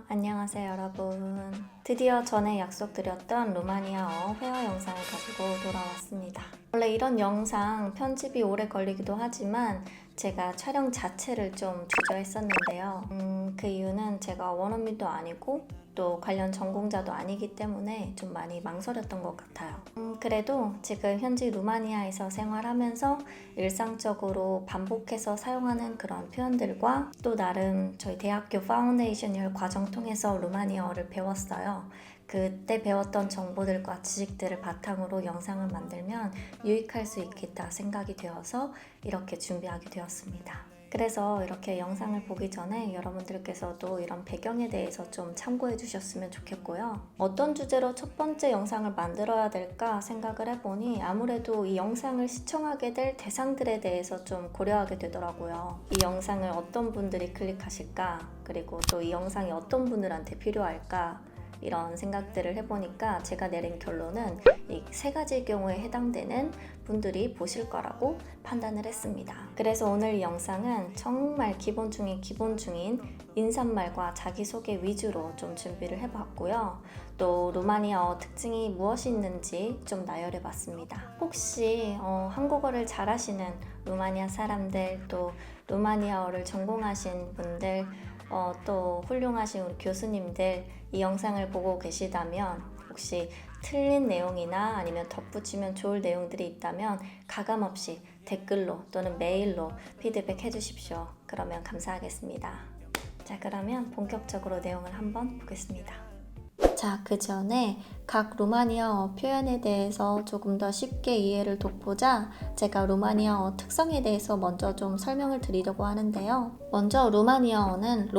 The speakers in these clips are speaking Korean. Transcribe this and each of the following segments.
안녕하세요 여러분. 드디어 전에 약속드렸던 루마니아어 회화 영상을 가지고 돌아왔습니다. 원래 이런 영상 편집이 오래 걸리기도 하지만 제가 촬영 자체를 좀 주저했었는데요. 그 이유는 제가 원어민도 아니고 또 관련 전공자도 아니기 때문에 좀 많이 망설였던 것 같아요. 그래도 지금 현지 루마니아에서 생활하면서 일상적으로 반복해서 사용하는 그런 표현들과 또 나름 저희 대학교 파운데이션 이어 과정 통해서 루마니아어를 배웠어요. 그때 배웠던 정보들과 지식들을 바탕으로 영상을 만들면 유익할 수 있겠다 생각이 되어서 이렇게 준비하게 되었습니다. 그래서 이렇게 영상을 보기 전에 여러분들께서도 이런 배경에 대해서 좀 참고해 주셨으면 좋겠고요. 어떤 주제로 첫 번째 영상을 만들어야 될까 생각을 해보니 아무래도 이 영상을 시청하게 될 대상들에 대해서 좀 고려하게 되더라고요. 이 영상을 어떤 분들이 클릭하실까? 그리고 또 이 영상이 어떤 분들한테 필요할까? 이런 생각들을 해보니까 제가 내린 결론은 이 세 가지 경우에 해당되는 분들이 보실 거라고 판단을 했습니다. 그래서 오늘 이 영상은 정말 기본 중인 기본 중인 인사말과 자기소개 위주로 좀 준비를 해봤고요. 또 루마니아어 특징이 무엇이 있는지 좀 나열해봤습니다. 혹시 한국어를 잘하시는 루마니아 사람들, 또 루마니아어를 전공하신 분들, 또 훌륭하신 우리 교수님들 이 영상을 보고 계시다면 혹시 틀린 내용이나 아니면 덧붙이면 좋을 내용들이 있다면 가감없이 댓글로 또는 메일로 피드백 해주십시오. 그러면 감사하겠습니다. 자, 그러면 본격적으로 내용을 한번 보겠습니다. 자, 그 전에 각 루마니아어 표현에 대해서 조금 더 쉽게 이해를 돕고자 제가 루마니아어 특성에 대해서 먼저 좀 설명을 드리려고 하는데요. 먼저 루마니아어는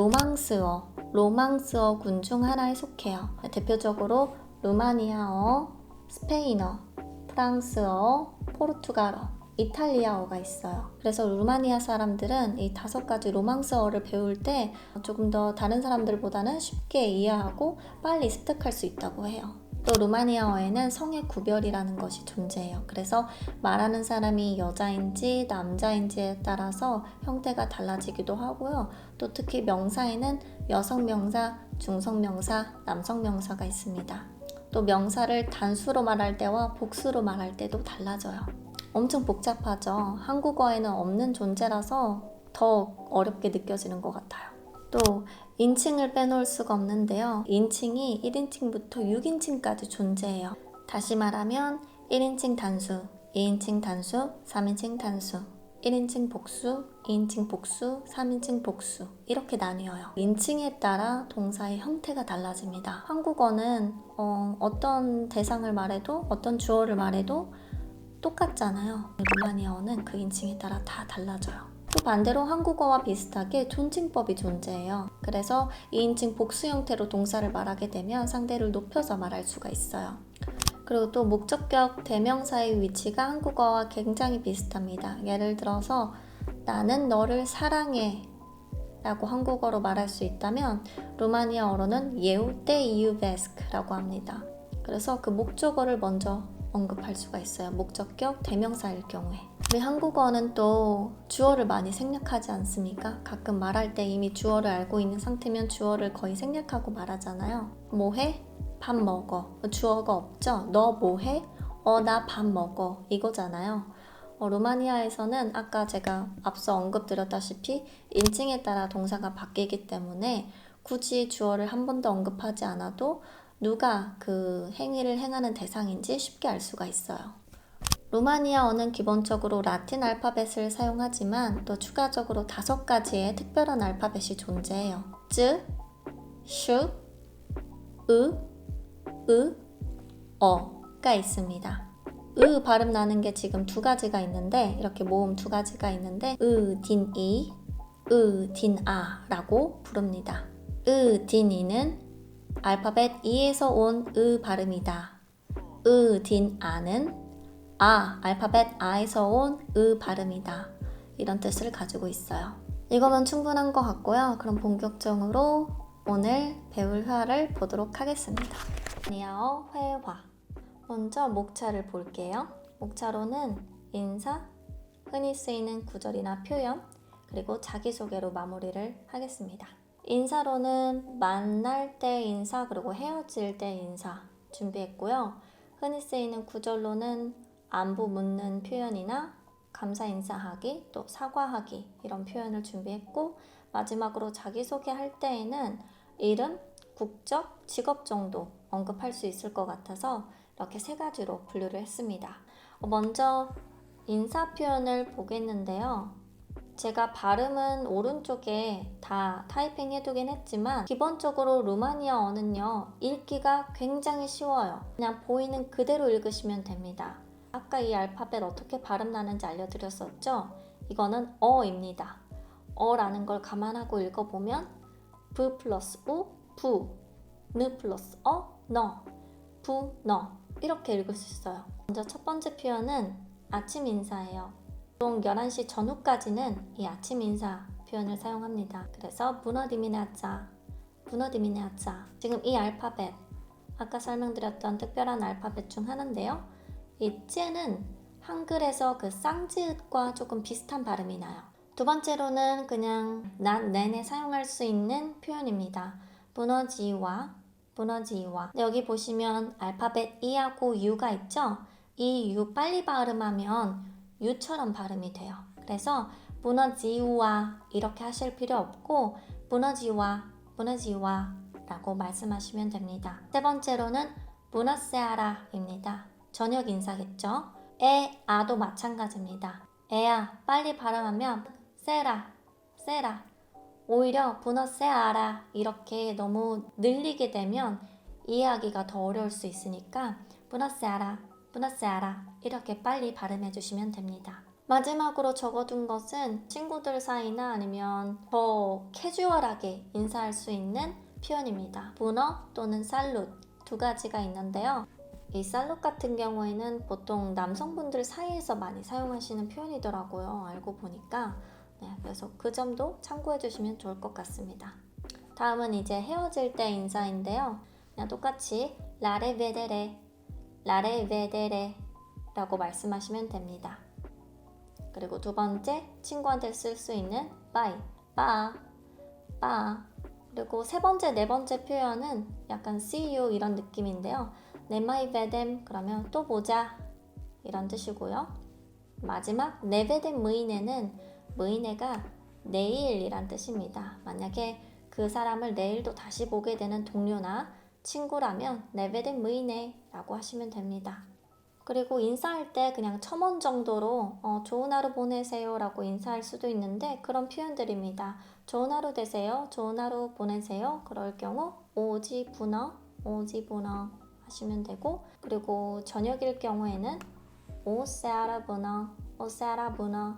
로망스어군 중 하나에 속해요. 대표적으로 루마니아어, 스페인어, 프랑스어, 포르투갈어, 이탈리아어가 있어요. 그래서 루마니아 사람들은 이 5가지 로망스어를 배울 때 조금 더 다른 사람들보다는 쉽게 이해하고 빨리 습득할 수 있다고 해요. 또 루마니아어에는 성의 구별이라는 것이 존재해요. 그래서 말하는 사람이 여자인지 남자인지에 따라서 형태가 달라지기도 하고요. 또 특히 명사에는 여성 명사, 중성 명사, 남성 명사가 있습니다. 또 명사를 단수로 말할 때와 복수로 말할 때도 달라져요. 엄청 복잡하죠. 한국어에는 없는 존재라서 더 어렵게 느껴지는 것 같아요. 또 인칭을 빼놓을 수가 없는데요. 인칭이 1인칭부터 6인칭까지 존재해요. 다시 말하면 1인칭 단수, 2인칭 단수, 3인칭 단수, 1인칭 복수, 2인칭 복수, 3인칭 복수 이렇게 나뉘어요. 인칭에 따라 동사의 형태가 달라집니다. 한국어는 어떤 대상을 말해도 어떤 주어를 말해도 똑같잖아요. 루마니아어는 그 인칭에 따라 다 달라져요. 또 반대로 한국어와 비슷하게 존칭법이 존재해요. 그래서 2인칭 복수 형태로 동사를 말하게 되면 상대를 높여서 말할 수가 있어요. 그리고 또 목적격 대명사의 위치가 한국어와 굉장히 비슷합니다. 예를 들어서 나는 너를 사랑해 라고 한국어로 말할 수 있다면 루마니아어로는 예우 테 이유베스크 라고 합니다. 그래서 그 목적어를 먼저 언급할 수가 있어요. 목적격 대명사일 경우에. 우리 한국어는 또 주어를 많이 생략하지 않습니까? 가끔 말할 때 이미 주어를 알고 있는 상태면 주어를 거의 생략하고 말하잖아요. 뭐해? 밥 먹어. 주어가 없죠? 너 뭐해? 나 밥 먹어. 이거잖아요. 루마니아에서는 아까 제가 앞서 언급드렸다시피 인칭에 따라 동사가 바뀌기 때문에 굳이 주어를 한 번도 언급하지 않아도 누가 그 행위를 행하는 대상인지 쉽게 알 수가 있어요. 루마니아어는 기본적으로 라틴 알파벳을 사용하지만 또 추가적으로 5가지의 특별한 알파벳이 존재해요. 쯔, 슈, 어가 있습니다. 발음 나는 게 지금 2가지가 있는데 이렇게 모음 2가지가 있는데 딘 이, 딘 아라고 부릅니다. 딘 이는 알파벳 E에서 온 발음이다. 딘 아는 알파벳 A에서 온 발음이다. 이런 뜻을 가지고 있어요. 이거면 충분한 것 같고요. 그럼 본격적으로 오늘 배울 회화를 보도록 하겠습니다. 루마니아어 회화. 먼저 목차를 볼게요. 목차로는 인사, 흔히 쓰이는 구절이나 표현, 그리고 자기소개로 마무리를 하겠습니다. 인사로는 만날 때 인사 그리고 헤어질 때 인사 준비했고요. 흔히 쓰이는 구절로는 안부 묻는 표현이나 감사 인사하기, 또 사과하기 이런 표현을 준비했고 마지막으로 자기소개할 때에는 이름, 국적, 직업 정도 언급할 수 있을 것 같아서 이렇게 세 가지로 분류를 했습니다. 먼저 인사 표현을 보겠는데요. 제가 발음은 오른쪽에 다 타이핑 해두긴 했지만 기본적으로 루마니아어는요 읽기가 굉장히 쉬워요. 그냥 보이는 그대로 읽으시면 됩니다. 아까 이 알파벳 어떻게 발음 나는지 알려드렸었죠? 이거는 어입니다. 어라는 걸 감안하고 읽어보면 브 플러스 우, 부, 느 플러스 어, 너, 부, 너 이렇게 읽을 수 있어요. 먼저 첫 번째 표현은 아침 인사예요. 보통 11시 전후까지는 이 아침 인사 표현을 사용합니다. 그래서 부너디미네아짜, 부너디미네아짜. 지금 이 알파벳, 아까 설명드렸던 특별한 알파벳 중 하나인데요. 이 쯔는 한글에서 그 쌍지읒과 조금 비슷한 발음이 나요. 두 번째로는 그냥 낮 내내 사용할 수 있는 표현입니다. 부너지와, 부너지와. 여기 보시면 알파벳 E하고 U가 있죠? 이 U 빨리 발음하면 U처럼 발음이 돼요. 그래서 부너지와 이렇게 하실 필요 없고 부너지와, 부너지와 라고 말씀하시면 됩니다. 세 번째로는 부너세아라입니다. 저녁 인사겠죠? 에, 아도 마찬가지입니다. 에야 빨리 발음하면 세라, 세라. 오히려 부너세아라 이렇게 너무 늘리게 되면 이해하기가 더 어려울 수 있으니까 부너세아라, 부너세아라 이렇게 빨리 발음해 주시면 됩니다. 마지막으로 적어둔 것은 친구들 사이나 아니면 더 캐주얼하게 인사할 수 있는 표현입니다. 부너 또는 살룻 두 가지가 있는데요. 이 살룻 같은 경우에는 보통 남성분들 사이에서 많이 사용하시는 표현이더라고요. 알고 보니까. 네, 그래서 그 점도 참고해 주시면 좋을 것 같습니다. 다음은 이제 헤어질 때 인사인데요. 그냥 똑같이 라레베데레, 라레베데레 라고 말씀하시면 됩니다. 그리고 두 번째, 친구한테 쓸 수 있는 바이, 빠, 빠. 그리고 세 번째, 네 번째 표현은 약간 see you 이런 느낌인데요. 네마이 베뎀 그러면 또 보자 이런 뜻이고요. 마지막 네베뎀 무이네는 무이네가 내일이란 뜻입니다. 만약에 그 사람을 내일도 다시 보게 되는 동료나 친구라면 네베뎀 무이네 라고 하시면 됩니다. 그리고 인사할 때 그냥 첨언 정도로 좋은 하루 보내세요 라고 인사할 수도 있는데 그런 표현들입니다. 좋은 하루 되세요, 좋은 하루 보내세요. 그럴 경우 오지 분어, 오지 분어 하시면 되고 그리고 저녁일 경우에는 오세아라 분어, 오세아라 분어,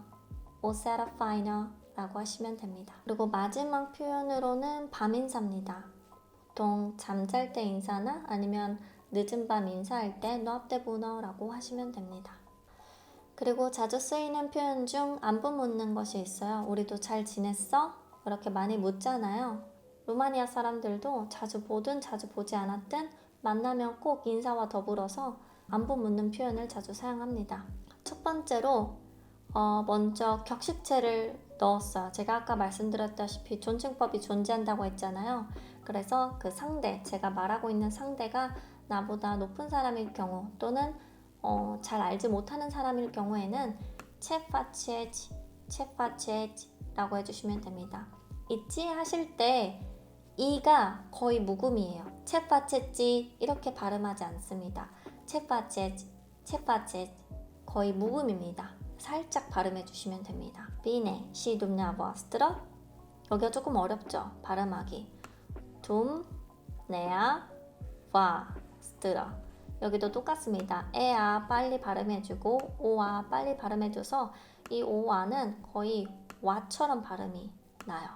오세아라 파이너 라고 하시면 됩니다. 그리고 마지막 표현으로는 밤 인사입니다. 보통 잠잘 때 인사나 아니면 늦은 밤 인사할 때 너압대 분어라고 하시면 됩니다. 그리고 자주 쓰이는 표현 중 안부 묻는 것이 있어요. 우리도 잘 지냈어? 이렇게 많이 묻잖아요. 루마니아 사람들도 자주 보든 자주 보지 않았든 만나면 꼭 인사와 더불어서 안부 묻는 표현을 자주 사용합니다. 첫 번째로 먼저 격식체를 넣었어요. 제가 아까 말씀드렸다시피 존칭법이 존재한다고 했잖아요. 그래서 그 상대, 제가 말하고 있는 상대가 나보다 높은 사람일 경우 또는 잘 알지 못하는 사람일 경우에는 체파체지, 체파체지 라고 해주시면 됩니다. 있지 하실 때 이가 거의 묵음이에요. 체파체지 이렇게 발음하지 않습니다. 체파체지, 체파체지 거의 묵음입니다. 살짝 발음해 주시면 됩니다. 비네 시둠냐 버스트러 여기가 조금 어렵죠? 발음하기. 둠 네야 버스트러 여기도 똑같습니다. 에아 빨리 발음해주고 오아 빨리 발음해줘서 이 오아는 거의 와처럼 발음이 나요.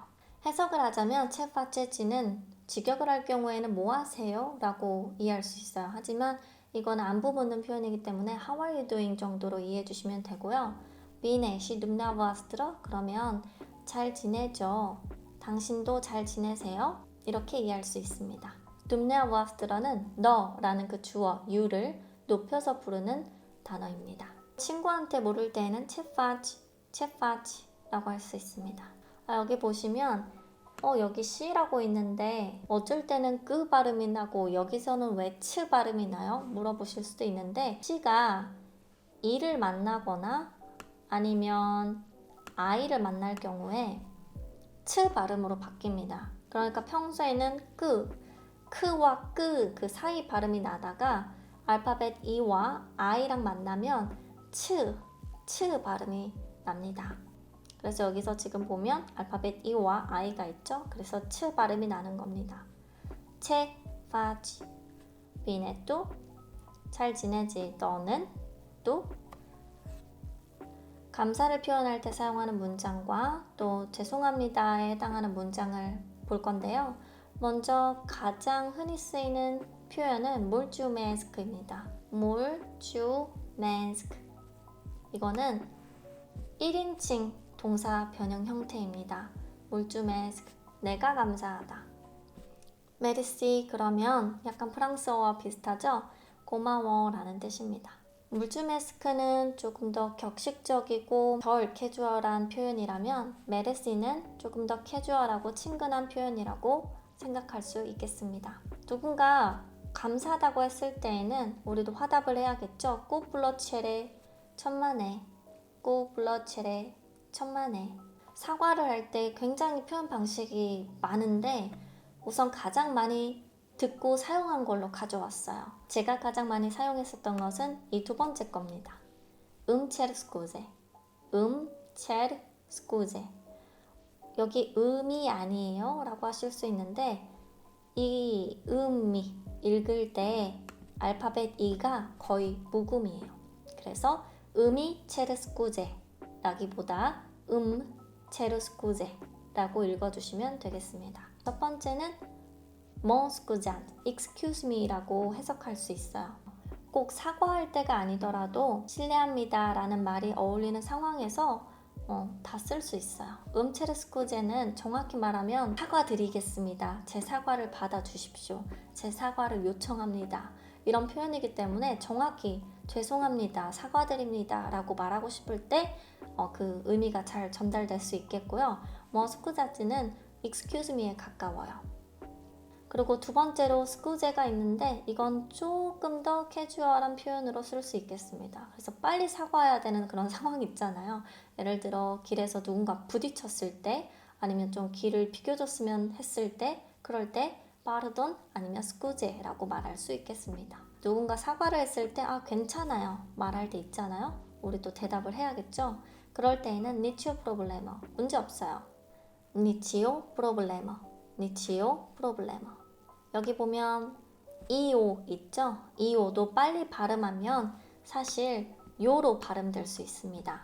해석을 하자면 체파체지는 직역을 할 경우에는 뭐 하세요? 라고 이해할 수 있어요. 하지만 이건 안부 묻는 표현이기 때문에 How are you doing 정도로 이해해 주시면 되고요. 비네 시 둠나바스트러 그러면 잘 지내죠. 당신도 잘 지내세요? 이렇게 이해할 수 있습니다. 둠나바스트러는 너라는 그 주어 you를 높여서 부르는 단어입니다. 친구한테 물을 때는 체파치, 체파치 라고 할 수 있습니다. 여기 보시면 여기 C라고 있는데 어쩔 때는 끄 발음이 나고 여기서는 왜 츠 발음이 나요? 물어보실 수도 있는데 C가 이를 만나거나 아니면 I를 만날 경우에 츠 발음으로 바뀝니다. 그러니까 평소에는 크와 그 사이 발음이 나다가 알파벳 E와 I랑 만나면 츠 발음이 납니다. 그래서 여기서 지금 보면 알파벳 E와 I가 있죠. 그래서 츠 발음이 나는 겁니다. 채 파지 비네 또 잘 지내지 너는 또 감사를 표현할 때 사용하는 문장과 또 죄송합니다에 해당하는 문장을 볼 건데요. 먼저 가장 흔히 쓰이는 표현은 물주메스크입니다. 물주메스크 이거는 1인칭 동사 변형 형태입니다. 물주메스크 내가 감사하다. 메르시 그러면 약간 프랑스어와 비슷하죠? 고마워 라는 뜻입니다. 물주메스크는 조금 더 격식적이고 덜 캐주얼한 표현이라면 메르시는 조금 더 캐주얼하고 친근한 표현이라고 생각할 수 있겠습니다. 누군가 감사하다고 했을 때에는 우리도 화답을 해야겠죠. 꾸블러체레 천만에 꾸블러체레 천만에 사과를 할 때 굉장히 표현 방식이 많은데 우선 가장 많이 듣고 사용한 걸로 가져왔어요. 제가 가장 많이 사용했었던 것은 이 두 번째 겁니다. 체르 스쿠제 체르 스쿠제 여기 음이 아니에요 라고 하실 수 있는데 이 음이 읽을 때 알파벳 E가 거의 무음이에요. 그래서 음이 체르 스쿠제 라기보다 체르 스쿠제 라고 읽어주시면 되겠습니다. 첫 번째는 스쿠잔, excuse me 라고 해석할 수 있어요. 꼭 사과할 때가 아니더라도 실례합니다 라는 말이 어울리는 상황에서 다 쓸 수 있어요. 체르 스쿠제는 정확히 말하면 사과드리겠습니다. 제 사과를 받아주십시오. 제 사과를 요청합니다. 이런 표현이기 때문에 정확히 죄송합니다, 사과드립니다 라고 말하고 싶을 때 그 의미가 잘 전달될 수 있겠고요. 스쿠자즈는 excuse me에 가까워요. 그리고 두 번째로 스쿠제가 있는데 이건 조금 더 캐주얼한 표현으로 쓸 수 있겠습니다. 그래서 빨리 사과해야 되는 그런 상황이 있잖아요. 예를 들어 길에서 누군가 부딪혔을 때 아니면 좀 길을 비켜줬으면 했을 때 그럴 때 빠르돈 아니면 스쿠제라고 말할 수 있겠습니다. 누군가 사과를 했을 때 괜찮아요 말할 때 있잖아요. 우리도 대답을 해야겠죠. 그럴 때에는 니치오 프로블레머 문제 없어요. 니치오 프로블레머 니치오 프로블레머 여기 보면 이오 있죠? 이오도 빨리 발음하면 사실 요로 발음될 수 있습니다.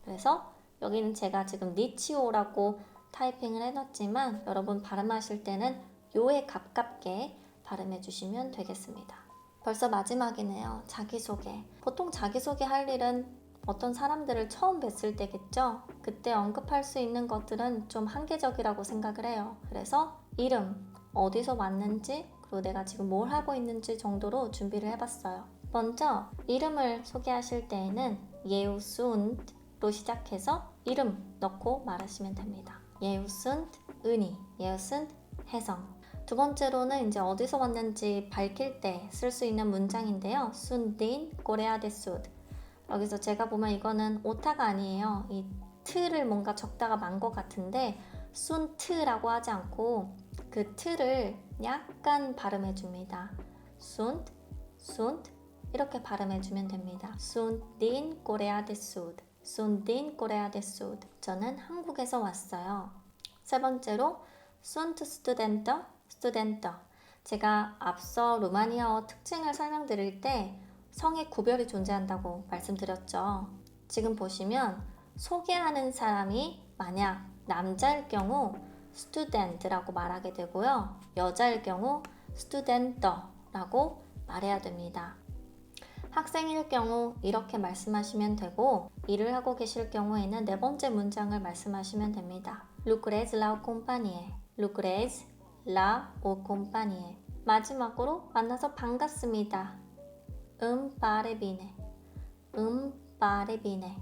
그래서 여기는 제가 지금 니치오라고 타이핑을 해놨지만 여러분 발음하실 때는 요에 가깝게 발음해 주시면 되겠습니다. 벌써 마지막이네요. 자기소개. 보통 자기소개 할 일은 어떤 사람들을 처음 뵀을 때겠죠? 그때 언급할 수 있는 것들은 좀 한계적이라고 생각을 해요. 그래서 이름, 어디서 왔는지 그리고 내가 지금 뭘 하고 있는지 정도로 준비를 해봤어요. 먼저 이름을 소개하실 때에는 예우순트로 시작해서 이름 넣고 말하시면 됩니다. 예우순트 은희, 예우순트 혜성. 두 번째로는 이제 어디서 왔는지 밝힐 때 쓸 수 있는 문장인데요. 순딘 고레아데수드. 여기서 제가 보면 이거는 오타가 아니에요. 이 트를 뭔가 적다가 만 것 같은데 순트라고 하지 않고 그 트를 약간 발음해 줍니다. 순트, 순트 이렇게 발음해 주면 됩니다. 순딘 고레아데수드, 순딘 고레아데수드. 저는 한국에서 왔어요. 세 번째로 순트 스튜덴터, 스튜덴터. 제가 앞서 루마니아어 특징을 설명드릴 때 성의 구별이 존재한다고 말씀드렸죠. 지금 보시면 소개하는 사람이 만약 남자일 경우 student라고 말하게 되고요. 여자일 경우 studenter라고 말해야 됩니다. 학생일 경우 이렇게 말씀하시면 되고 일을 하고 계실 경우에는 네 번째 문장을 말씀하시면 됩니다. Lucrez la compañía, Lucrez la compañía. 마지막으로 만나서 반갑습니다. 바레비네, 바레비네.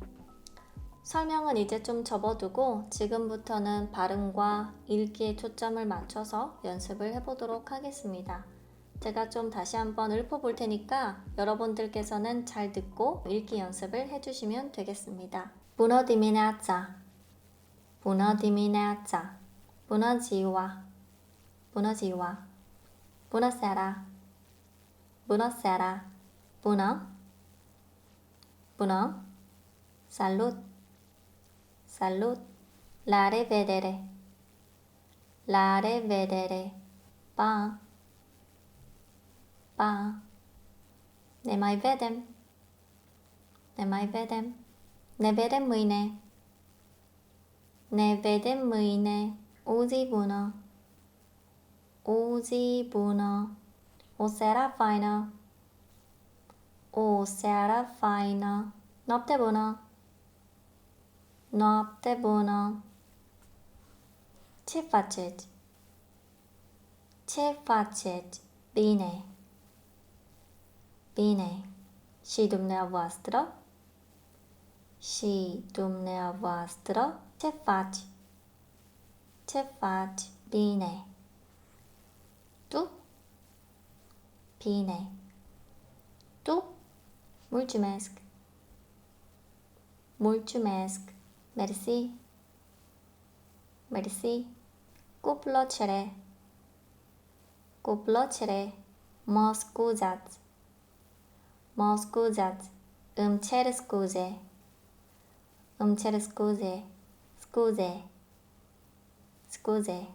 설명은 이제 좀 접어두고 지금부터는 발음과 읽기에 초점을 맞춰서 연습을 해보도록 하겠습니다. 제가 좀 다시 한번 읊어볼 테니까 여러분들께서는 잘 듣고 읽기 연습을 해주시면 되겠습니다. Bună dimineața! Bună dimineața! Bună ziua! Bună ziua! Bună seara! Bună seara! Bună! Bună! Salut! Salut! La revedere! La revedere! Pa! Pa! Ne mai vedem! Ne mai vedem! Ne vedem mâine! Ne vedem mâine! O zi bună! O zi bună! O seară faină! O seară faină! Noapte bună! Noapte bună! Ce faceți? Ce faceți? Bine! Bine! Și dumneavoastră? Și dumneavoastră? Ce faci? Ce faci? Bine! Tu? Bine! Tu? Mulțumesc! Mulțumesc! Mersi! Mersi! Cu plăcere! Cu plăcere! Mă scuzați! Mă scuzați! Îmi cer scuze! Îmi cer scuze! Scuze! Scuze!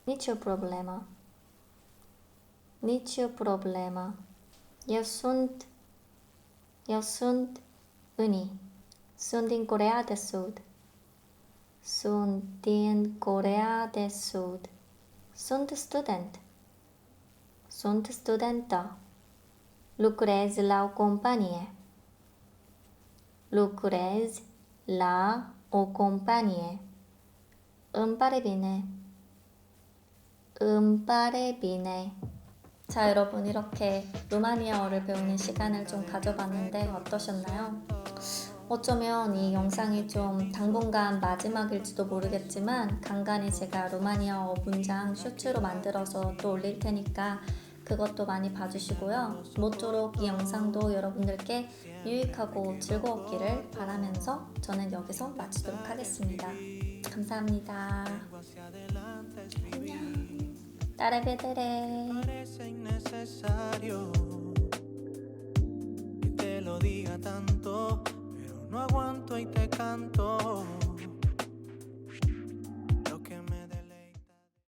Nicio problemă! Nicio problemă! Eu sunt Uni. Sunt din Coreea de Sud. Sunt din Coreea de Sud. Sunt student. Sunt studentă. Lucrez la o companie. Lucrez la o companie. Îmi pare bine. îmi pare bine. 자, 여러분 이렇게 루마니아어를 배우는 시간을 좀 가져봤는데 어떠셨나요? 어쩌면 이 영상이 좀 당분간 마지막일지도 모르겠지만 간간히 제가 루마니아어 문장 쇼츠로 만들어서 또 올릴 테니까 그것도 많이 봐주시고요. 모쪼록 이 영상도 여러분들께 유익하고 즐거웠기를 바라면서 저는 여기서 마치도록 하겠습니다. 감사합니다. 안녕. 따라베데레. Parece innecesario que te lo diga tanto, pero no aguanto y te canto.